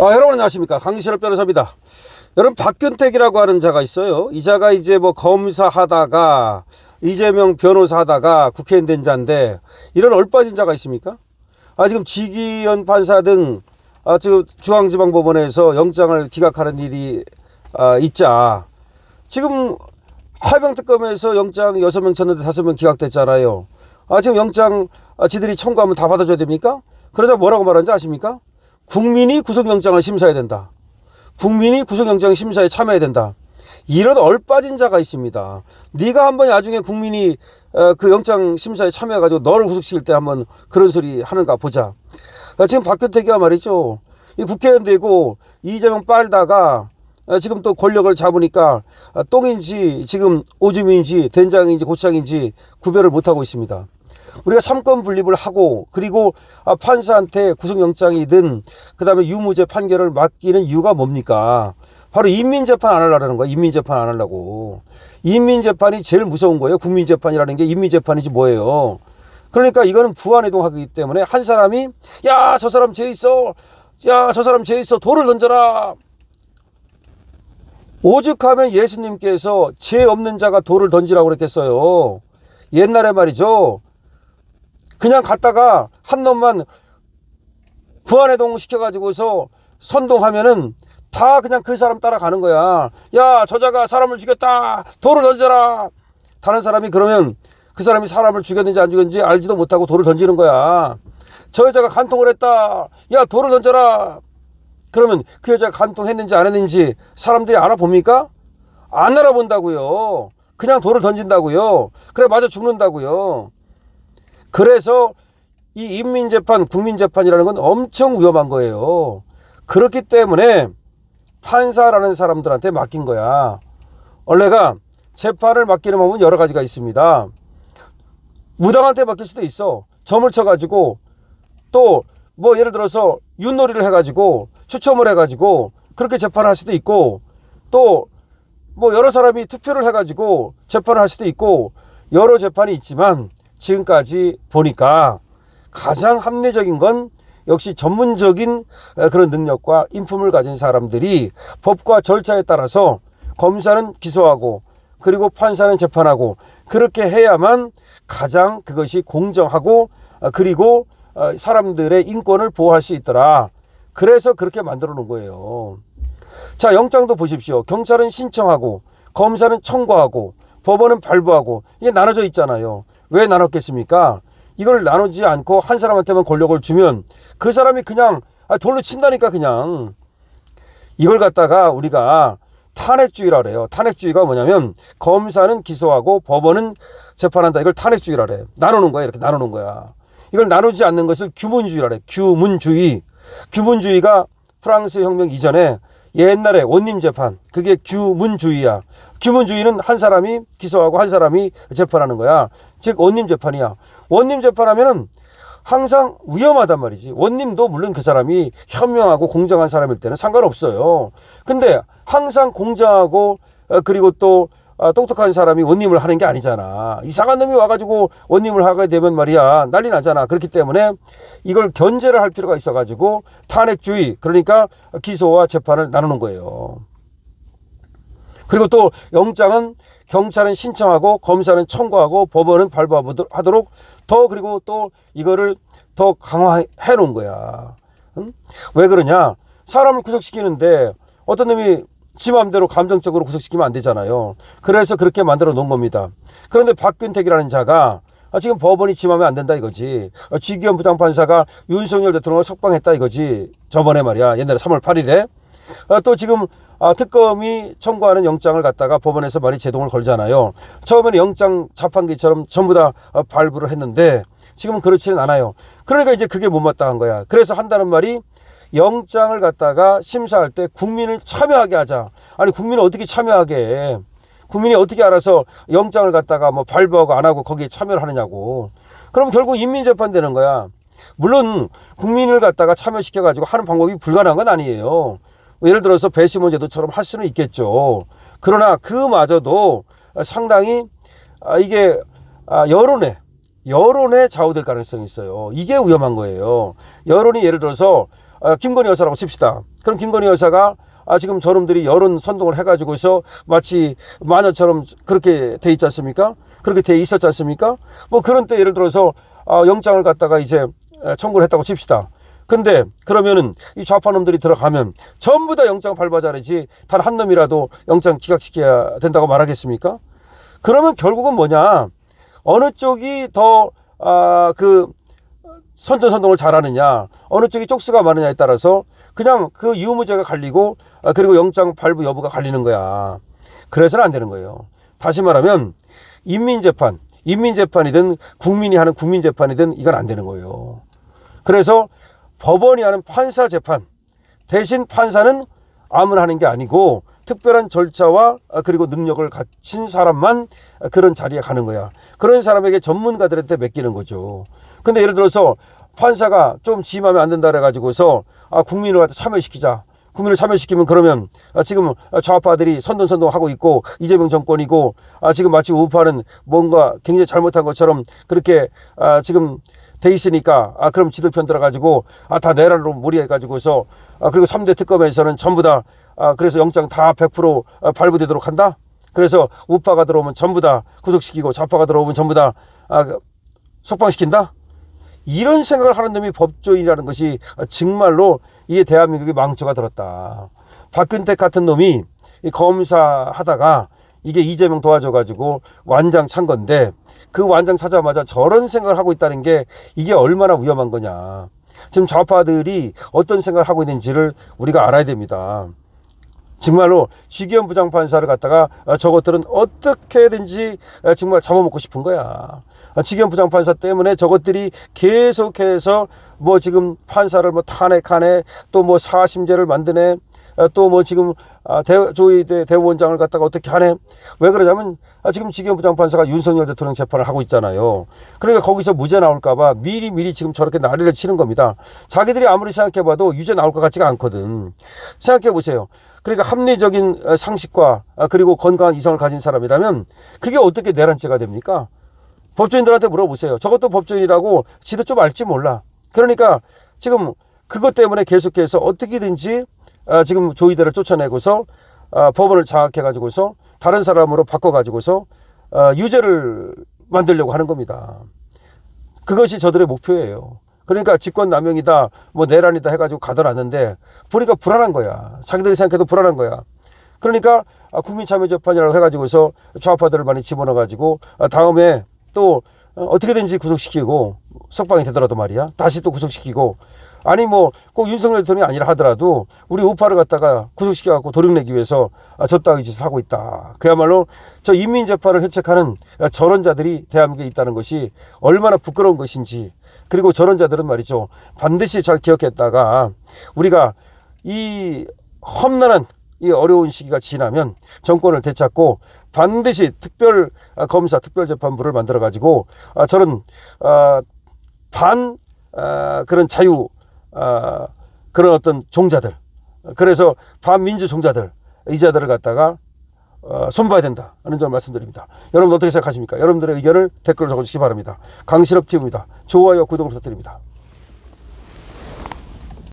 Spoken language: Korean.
여러분 안녕하십니까, 강신업 변호사입니다. 여러분, 박균택이라고 하는 자가 있어요. 이 자가 이제 뭐 검사하다가 이재명 변호사하다가 국회의원 된 자인데, 이런 얼빠진 자가 있습니까? 지금 지기현 판사 등 지금 중앙지방법원에서 영장을 기각하는 일이 있자, 지금 하병특검에서 영장 6명 쳤는데 5명 기각됐잖아요. 지금 영장 지들이 청구하면 다 받아줘야 됩니까? 그러자 뭐라고 말하는지 아십니까? 국민이 구속영장을 심사해야 된다. 국민이 구속영장 심사에 참여해야 된다. 이런 얼빠진 자가 있습니다. 네가 한번 나중에 국민이 그 영장 심사에 참여해가지고 너를 구속시킬 때 한번 그런 소리 하는가 보자. 지금 박균택이가 말이죠, 이 국회의원 되고 이재명 빨다가 지금 또 권력을 잡으니까 똥인지 지금 오줌인지 된장인지 고추장인지 구별을 못하고 있습니다. 우리가 삼권 분립을 하고, 그리고 판사한테 구속영장이든 그 다음에 유무죄 판결을 맡기는 이유가 뭡니까? 바로 인민재판 안 하려는 거야. 인민재판 안 하려고. 인민재판이 제일 무서운 거예요. 국민재판이라는 게 인민재판이지 뭐예요. 그러니까 이거는 부안해동하기 때문에 한 사람이 야, 저 사람 죄 있어, 야, 저 사람 죄 있어, 돌을 던져라. 오죽하면 예수님께서 죄 없는 자가 돌을 던지라고 그랬겠어요. 옛날에 말이죠, 그냥 갔다가 한 놈만 부안해동 시켜가지고서 선동하면은 다 그냥 그 사람 따라가는 거야. 야, 저자가 사람을 죽였다, 돌을 던져라. 다른 사람이 그러면 그 사람이 사람을 죽였는지 안 죽였는지 알지도 못하고 돌을 던지는 거야. 저 여자가 간통을 했다, 야, 돌을 던져라. 그러면 그 여자가 간통했는지 안 했는지 사람들이 알아봅니까? 안 알아본다고요. 그냥 돌을 던진다고요. 그래, 맞아 죽는다고요. 그래서 이 인민재판, 국민재판이라는 건 엄청 위험한 거예요. 그렇기 때문에 판사라는 사람들한테 맡긴 거야. 원래가 재판을 맡기는 법은 여러 가지가 있습니다. 무당한테 맡길 수도 있어. 점을 쳐가지고 또 뭐 예를 들어서 윷놀이를 해가지고 추첨을 해가지고 그렇게 재판을 할 수도 있고, 또 뭐 여러 사람이 투표를 해가지고 재판을 할 수도 있고, 여러 재판이 있지만 지금까지 보니까 가장 합리적인 건 역시 전문적인 그런 능력과 인품을 가진 사람들이 법과 절차에 따라서 검사는 기소하고 그리고 판사는 재판하고, 그렇게 해야만 가장 그것이 공정하고 그리고 사람들의 인권을 보호할 수 있더라. 그래서 그렇게 만들어 놓은 거예요. 자, 영장도 보십시오. 경찰은 신청하고 검사는 청구하고 법원은 발부하고, 이게 나눠져 있잖아요. 왜 나눴겠습니까? 이걸 나누지 않고 한 사람한테만 권력을 주면 그 사람이 그냥 돌로 친다니까. 그냥 이걸 갖다가 우리가 탄핵주의라 그래요. 탄핵주의가 뭐냐면 검사는 기소하고 법원은 재판한다. 이걸 탄핵주의라 그래. 나누는 거야. 이렇게 나누는 거야. 이걸 나누지 않는 것을 규문주의라 그래. 규문주의. 규문주의가 프랑스 혁명 이전에 옛날에 원림재판, 그게 규문주의야. 규문주의는 한 사람이 기소하고 한 사람이 재판하는 거야. 즉 원림재판이야. 원림재판하면은 항상 위험하단 말이지. 원림도 물론 그 사람이 현명하고 공정한 사람일 때는 상관없어요. 근데 항상 공정하고 그리고 또 똑똑한 사람이 원림을 하는 게 아니잖아. 이상한 놈이 와가지고 원림을 하게 되면 말이야, 난리 나잖아. 그렇기 때문에 이걸 견제를 할 필요가 있어가지고 탄핵주의, 그러니까 기소와 재판을 나누는 거예요. 그리고 또 영장은 경찰은 신청하고 검사는 청구하고 법원은 발부하도록 더, 그리고 또 이거를 더 강화해 놓은 거야. 왜 그러냐? 사람을 구속시키는데 어떤 놈이 지 마음대로 감정적으로 구속시키면 안 되잖아요. 그래서 그렇게 만들어 놓은 겁니다. 그런데 박균택이라는 자가 지금 법원이 지 마음에 안 된다 이거지. 지기현 부장판사가 윤석열 대통령을 석방했다 이거지. 저번에 말이야, 옛날에 3월 8일에 또 지금 특검이 청구하는 영장을 갖다가 법원에서 많이 제동을 걸잖아요. 처음에는 영장 자판기처럼 전부 다 발부를 했는데 지금은 그렇지는 않아요. 그러니까 이제 그게 못마땅한 거야. 그래서 한다는 말이, 영장을 갖다가 심사할 때 국민을 참여하게 하자. 아니, 국민을 어떻게 참여하게 해? 국민이 어떻게 알아서 영장을 갖다가 뭐 발부하고 안 하고 거기에 참여를 하느냐고. 그럼 결국 인민재판 되는 거야. 물론 국민을 갖다가 참여시켜가지고 하는 방법이 불가능한 건 아니에요. 예를 들어서 배심원 제도처럼 할 수는 있겠죠. 그러나 그마저도 상당히 이게 여론에 좌우될 가능성이 있어요. 이게 위험한 거예요. 여론이 예를 들어서 김건희 여사라고 칩시다. 그럼 김건희 여사가 지금 저놈들이 여론 선동을 해가지고서 마치 마녀처럼 그렇게 돼 있지 않습니까? 그렇게 돼 있었지 않습니까? 뭐 그런 때 예를 들어서 영장을 갖다가 이제 청구를 했다고 칩시다. 근데 그러면은 이 좌파놈들이 들어가면 전부 다 영장 발부하자지 단 한 놈이라도 영장 기각시켜야 된다고 말하겠습니까? 그러면 결국은 뭐냐? 어느 쪽이 더 선전선동을 잘하느냐, 어느 쪽이 쪽수가 많으냐에 따라서 그냥 그 유무죄가 갈리고 그리고 영장 발부 여부가 갈리는 거야. 그래서는 안 되는 거예요. 다시 말하면 인민재판이든 국민이 하는 국민재판이든 이건 안 되는 거예요. 그래서 법원이 하는 판사재판 대신 판사는 아무나 하는 게 아니고 특별한 절차와 그리고 능력을 갖춘 사람만 그런 자리에 가는 거야. 그런 사람에게 전문가들한테 맡기는 거죠. 근데 예를 들어서 판사가 좀 지 맘에 안 든다 그래가지고서 국민을 갖다 참여시키자. 국민을 참여시키면 그러면 지금 좌파들이 선동하고 있고 이재명 정권이고 지금 마치 우파는 뭔가 굉장히 잘못한 것처럼 그렇게 지금 돼 있으니까 그럼 지들 편 들어가지고 다 내란으로 몰이해가지고서 그리고 3대 특검에서는 전부 다 그래서 영장 다 100% 발부되도록 한다. 그래서 우파가 들어오면 전부 다 구속시키고 좌파가 들어오면 전부 다 석방시킨다. 이런 생각을 하는 놈이 법조인이라는 것이 정말로 이게 대한민국의 망조가 들었다. 박근택 같은 놈이 검사하다가 이게 이재명 도와줘가지고 완장 찬 건데 그 완장 차자마자 저런 생각을 하고 있다는 게 이게 얼마나 위험한 거냐. 지금 좌파들이 어떤 생각을 하고 있는지를 우리가 알아야 됩니다. 정말로 지기현 부장판사를 갖다가 저것들은 어떻게든지 정말 잡아먹고 싶은 거야. 지기현 부장판사 때문에 저것들이 계속해서 뭐 지금 판사를 뭐 탄핵하네, 또 뭐 사심제를 만드네, 또 뭐 지금 조희대 대법원장을 갖다가 어떻게 하네. 왜 그러냐면 지금 지기현 부장판사가 윤석열 대통령 재판을 하고 있잖아요. 그러니까 거기서 무죄 나올까봐 미리 지금 저렇게 난리를 치는 겁니다. 자기들이 아무리 생각해봐도 유죄 나올 것 같지가 않거든. 생각해보세요. 그러니까 합리적인 상식과 그리고 건강한 이성을 가진 사람이라면 그게 어떻게 내란죄가 됩니까? 법조인들한테 물어보세요. 저것도 법조인이라고 지도 좀 알지 몰라. 그러니까 지금 그것 때문에 계속해서 어떻게든지 지금 조희대를 쫓아내고서 법원을 장악해가지고서 다른 사람으로 바꿔가지고서 유죄를 만들려고 하는 겁니다. 그것이 저들의 목표예요. 그러니까 직권남용이다, 뭐 내란이다 해가지고 가둬놨는데 보니까 불안한 거야. 자기들이 생각해도 불안한 거야. 그러니까 국민참여재판이라고 해가지고서 좌파들을 많이 집어넣어가지고 다음에 또 어떻게든지 구속시키고 석방이 되더라도 말이야. 다시 또 구속시키고, 아니 뭐 꼭 윤석열 대통령이 아니라 하더라도 우리 우파를 갖다가 구속시켜갖고 도륙내기 위해서 저 따위 짓을 하고 있다. 그야말로 저 인민재판을 획책하는 저런 자들이 대한민국에 있다는 것이 얼마나 부끄러운 것인지, 그리고 저런 자들은 말이죠, 반드시 잘 기억했다가 우리가 이 험난한 이 어려운 시기가 지나면 정권을 되찾고 반드시 특별 검사, 특별재판부를 만들어 가지고 저런 그런 자유 그런 어떤 종자들, 그래서 반민주 종자들, 이 자들을 갖다가 손봐야 된다 하는 점 말씀드립니다. 여러분 어떻게 생각하십니까? 여러분들의 의견을 댓글로 적어주시기 바랍니다. 강신업 TV입니다. 좋아요, 구독을 부탁드립니다.